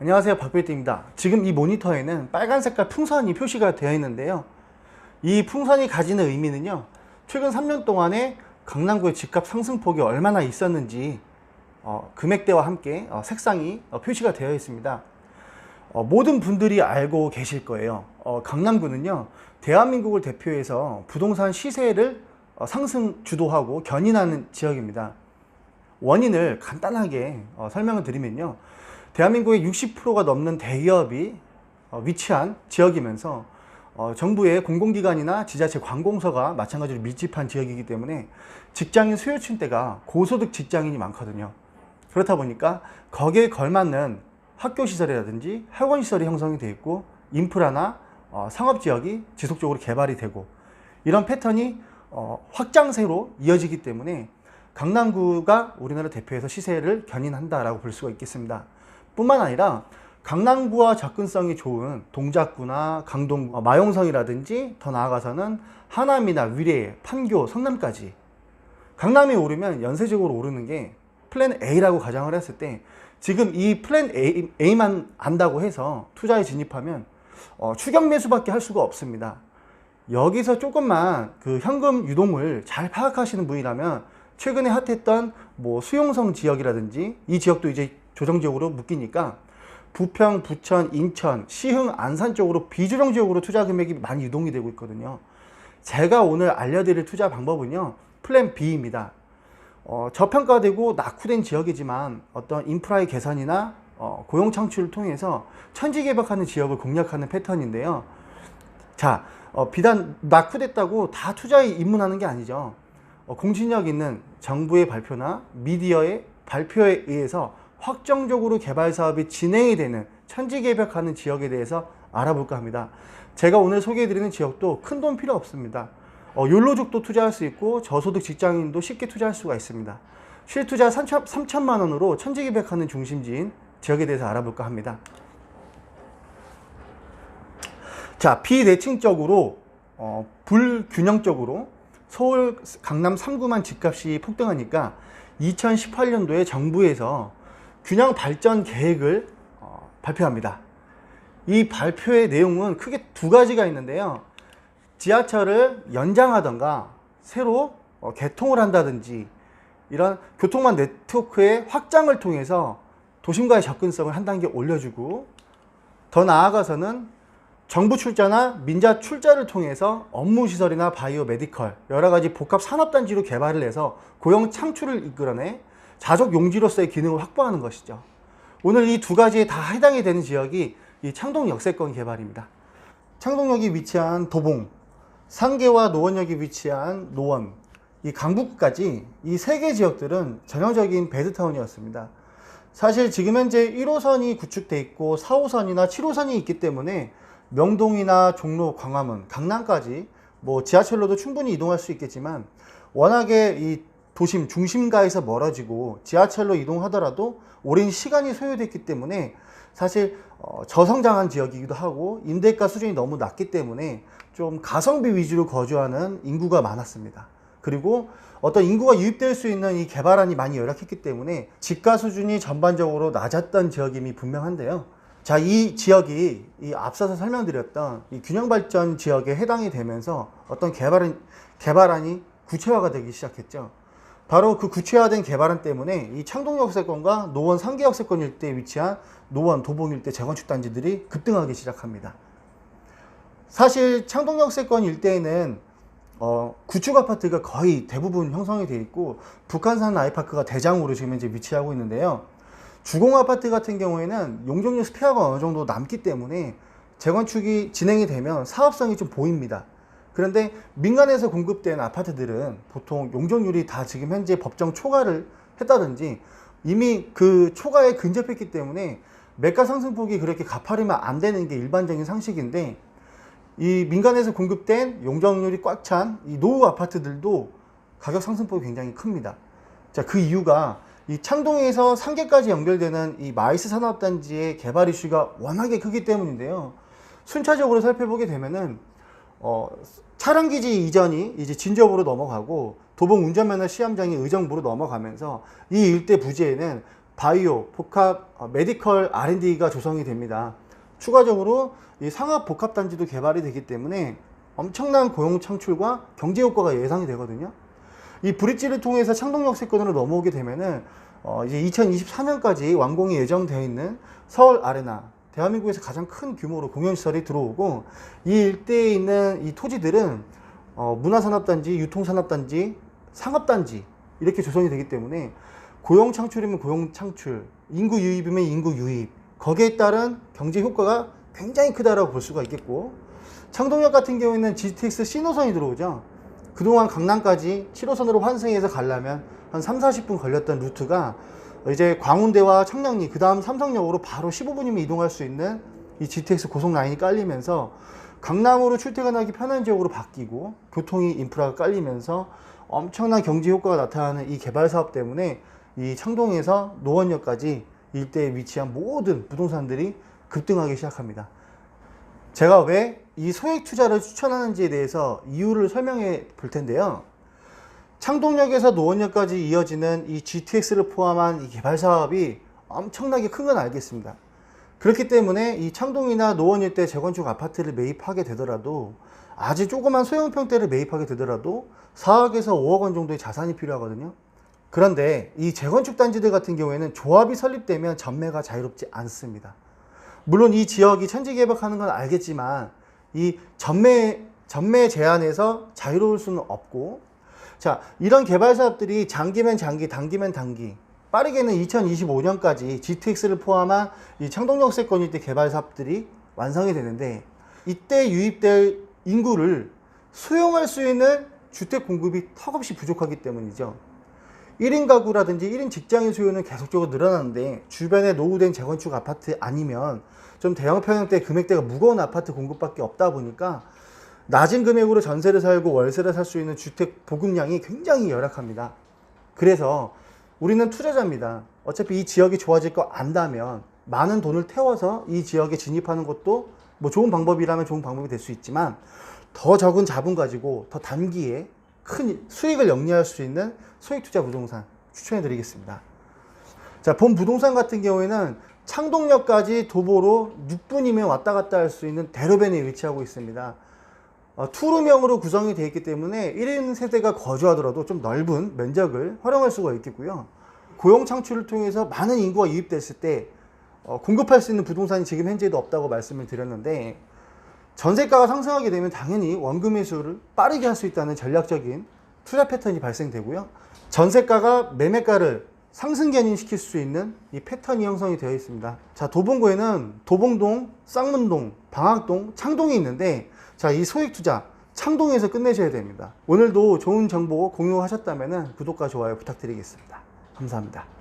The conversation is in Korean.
안녕하세요, 박필띠입니다. 지금 이 모니터에는 빨간 색깔 풍선이 표시가 되어 있는데요. 이 풍선이 가지는 의미는요, 최근 3년 동안에 강남구의 집값 상승폭이 얼마나 있었는지 금액대와 함께 색상이 표시가 되어 있습니다. 모든 분들이 알고 계실 거예요. 강남구는요, 대한민국을 대표해서 부동산 시세를 상승 주도하고 견인하는 지역입니다. 원인을 간단하게 설명을 드리면요, 대한민국의 60%가 넘는 대기업이 위치한 지역이면서 정부의 공공기관이나 지자체 관공서가 마찬가지로 밀집한 지역이기 때문에 직장인 수요층대가 고소득 직장인이 많거든요. 그렇다 보니까 거기에 걸맞는 학교시설이라든지 학원시설이 형성이 되어 있고, 인프라나 상업지역이 지속적으로 개발이 되고, 이런 패턴이 확장세로 이어지기 때문에 강남구가 우리나라 대표해서 시세를 견인한다라고 볼 수가 있겠습니다. 뿐만 아니라 강남구와 접근성이 좋은 동작구나 강동구, 마용성이라든지 더 나아가서는 하남이나 위례, 판교, 성남까지 강남이 오르면 연쇄적으로 오르는 게 플랜 A라고 가정을 했을 때, 지금 이 플랜 A만 안다고 해서 투자에 진입하면 추격 매수밖에 할 수가 없습니다. 여기서 조금만 그 현금 유동을 잘 파악하시는 분이라면 최근에 핫했던 수용성 지역이라든지, 이 지역도 이제 조정지역으로 묶이니까 부평, 부천, 인천, 시흥, 안산 쪽으로 비조정 지역으로 투자 금액이 많이 유동이 되고 있거든요. 제가 오늘 알려드릴 투자 방법은요, 플랜 B입니다. 저평가되고 낙후된 지역이지만 어떤 인프라의 개선이나 고용 창출을 통해서 천지개벽하는 지역을 공략하는 패턴인데요. 자, 비단 낙후됐다고 다 투자에 입문하는 게 아니죠. 공신력 있는 정부의 발표나 미디어의 발표에 의해서 확정적으로 개발 사업이 진행이 되는 천지개벽하는 지역에 대해서 알아볼까 합니다. 제가 오늘 소개해드리는 지역도 큰 돈 필요 없습니다. 욜로족도 투자할 수 있고 저소득 직장인도 쉽게 투자할 수가 있습니다. 실투자 3천만 원으로 천지개벽하는 중심지인 지역에 대해서 알아볼까 합니다. 자, 비대칭적으로 불균형적으로 서울, 강남 3구만 집값이 폭등하니까 2018년도에 정부에서 균형 발전 계획을 발표합니다. 이 발표의 내용은 크게 두 가지가 있는데요. 지하철을 연장하던가 새로 개통을 한다든지, 이런 교통망 네트워크의 확장을 통해서 도심과의 접근성을 한 단계 올려주고, 더 나아가서는 정부 출자나 민자 출자를 통해서 업무시설이나 바이오 메디컬, 여러가지 복합 산업단지로 개발을 해서 고용 창출을 이끌어내 자족 용지로서의 기능을 확보하는 것이죠. 오늘 이 두 가지에 다 해당이 되는 지역이 이 창동 역세권 개발입니다. 창동역이 위치한 도봉, 상계와 노원역이 위치한 노원, 이 강북까지 이 세 개 지역들은 전형적인 베드타운이었습니다. 사실 지금 현재 1호선이 구축돼 있고 4호선이나 7호선이 있기 때문에 명동이나 종로, 광화문, 강남까지 지하철로도 충분히 이동할 수 있겠지만, 워낙에 이 도심 중심가에서 멀어지고 지하철로 이동하더라도 오랜 시간이 소요됐기 때문에 사실 저성장한 지역이기도 하고 임대가 수준이 너무 낮기 때문에 좀 가성비 위주로 거주하는 인구가 많았습니다. 그리고 어떤 인구가 유입될 수 있는 이 개발안이 많이 열악했기 때문에 집가 수준이 전반적으로 낮았던 지역임이 분명한데요. 자, 이 지역이 앞서서 설명드렸던 이 균형발전 지역에 해당이 되면서 어떤 개발안이 구체화가 되기 시작했죠. 바로 그 구체화된 개발안 때문에 이 창동역세권과 노원 상계역세권 일대에 위치한 노원, 도봉 일대 재건축 단지들이 급등하기 시작합니다. 사실 창동역세권 일대에는 구축 아파트가 거의 대부분 형성이 되어 있고, 북한산 아이파크가 대장으로 지금 현재 위치하고 있는데요. 주공 아파트 같은 경우에는 용적률 스폐화가 어느 정도 남기 때문에 재건축이 진행이 되면 사업성이 좀 보입니다. 그런데 민간에서 공급된 아파트들은 보통 용적률이 다 지금 현재 법정 초과를 했다든지 이미 그 초과에 근접했기 때문에 매가 상승폭이 그렇게 가파르면 안 되는 게 일반적인 상식인데, 이 민간에서 공급된 용적률이 꽉 찬 이 노후 아파트들도 가격 상승폭이 굉장히 큽니다. 자, 그 이유가 이 창동에서 상계까지 연결되는 이 마이스 산업단지의 개발 이슈가 워낙에 크기 때문인데요. 순차적으로 살펴보게 되면은 차량기지 이전이 이제 진접으로 넘어가고, 도봉 운전면허 시험장이 의정부로 넘어가면서 이 일대 부지에는 바이오, 복합, 메디컬 R&D가 조성이 됩니다. 추가적으로 이 상업 복합 단지도 개발이 되기 때문에 엄청난 고용 창출과 경제 효과가 예상이 되거든요. 이 브릿지를 통해서 창동역 세권으로 넘어오게 되면은 이제 2024년까지 완공이 예정되어 있는 서울 아레나, 대한민국에서 가장 큰 규모로 공연시설이 들어오고, 이 일대에 있는 이 토지들은 문화산업단지, 유통산업단지, 상업단지 이렇게 조성이 되기 때문에 고용 창출이면 고용 창출, 인구 유입이면 인구 유입, 거기에 따른 경제 효과가 굉장히 크다라고 볼 수가 있겠고, 창동역 같은 경우에는 GTX C노선이 들어오죠. 그동안 강남까지 7호선으로 환승해서 가려면 한 3-40분 걸렸던 루트가 이제 광운대와 청량리, 그 다음 삼성역으로 바로 15분이면 이동할 수 있는 이 GTX 고속 라인이 깔리면서 강남으로 출퇴근하기 편한 지역으로 바뀌고, 교통이 인프라가 깔리면서 엄청난 경제 효과가 나타나는 이 개발 사업 때문에 이 창동에서 노원역까지 일대에 위치한 모든 부동산들이 급등하기 시작합니다. 제가 왜 이 소액 투자를 추천하는지에 대해서 이유를 설명해 볼 텐데요. 창동역에서 노원역까지 이어지는 이 GTX를 포함한 이 개발 사업이 엄청나게 큰 건 알겠습니다. 그렇기 때문에 이 창동이나 노원 일대 재건축 아파트를 매입하게 되더라도, 아주 조그만 소형 평대를 매입하게 되더라도 4억에서 5억 원 정도의 자산이 필요하거든요. 그런데 이 재건축 단지들 같은 경우에는 조합이 설립되면 전매가 자유롭지 않습니다. 물론 이 지역이 천지개벽하는 건 알겠지만 이 전매 제한에서 자유로울 수는 없고, 자, 이런 개발 사업들이 장기면 장기, 단기면 단기, 빠르게는 2025년까지 GTX를 포함한 이 창동역 세권 일대 개발 사업들이 완성이 되는데, 이때 유입될 인구를 수용할 수 있는 주택 공급이 턱없이 부족하기 때문이죠. 1인 가구라든지 1인 직장인 수요는 계속적으로 늘어나는데, 주변에 노후된 재건축 아파트 아니면 좀 대형 평형대 금액대가 무거운 아파트 공급밖에 없다 보니까 낮은 금액으로 전세를 살고 월세를 살 수 있는 주택 보급량이 굉장히 열악합니다. 그래서 우리는 투자자입니다. 어차피 이 지역이 좋아질 거 안다면 많은 돈을 태워서 이 지역에 진입하는 것도 뭐 좋은 방법이라면 좋은 방법이 될 수 있지만, 더 적은 자본 가지고 더 단기에 큰 수익을 영위할 수 있는 소액 투자 부동산 추천해 드리겠습니다. 자, 본 부동산 같은 경우에는 창동역까지 도보로 6분이면 왔다 갔다 할 수 있는 대로변에 위치하고 있습니다. 투룸형으로 구성이 되어 있기 때문에 1인 세대가 거주하더라도 좀 넓은 면적을 활용할 수가 있겠고요. 고용 창출을 통해서 많은 인구가 유입됐을 때 공급할 수 있는 부동산이 지금 현재도 없다고 말씀을 드렸는데, 전세가가 상승하게 되면 당연히 원금 회수를 빠르게 할 수 있다는 전략적인 투자 패턴이 발생되고요. 전세가가 매매가를 상승 견인시킬 수 있는 이 패턴이 형성이 되어 있습니다. 자, 도봉구에는 도봉동, 쌍문동, 방학동, 창동이 있는데, 자, 이 소액 투자 창동에서 끝내셔야 됩니다. 오늘도 좋은 정보 공유하셨다면 구독과 좋아요 부탁드리겠습니다. 감사합니다.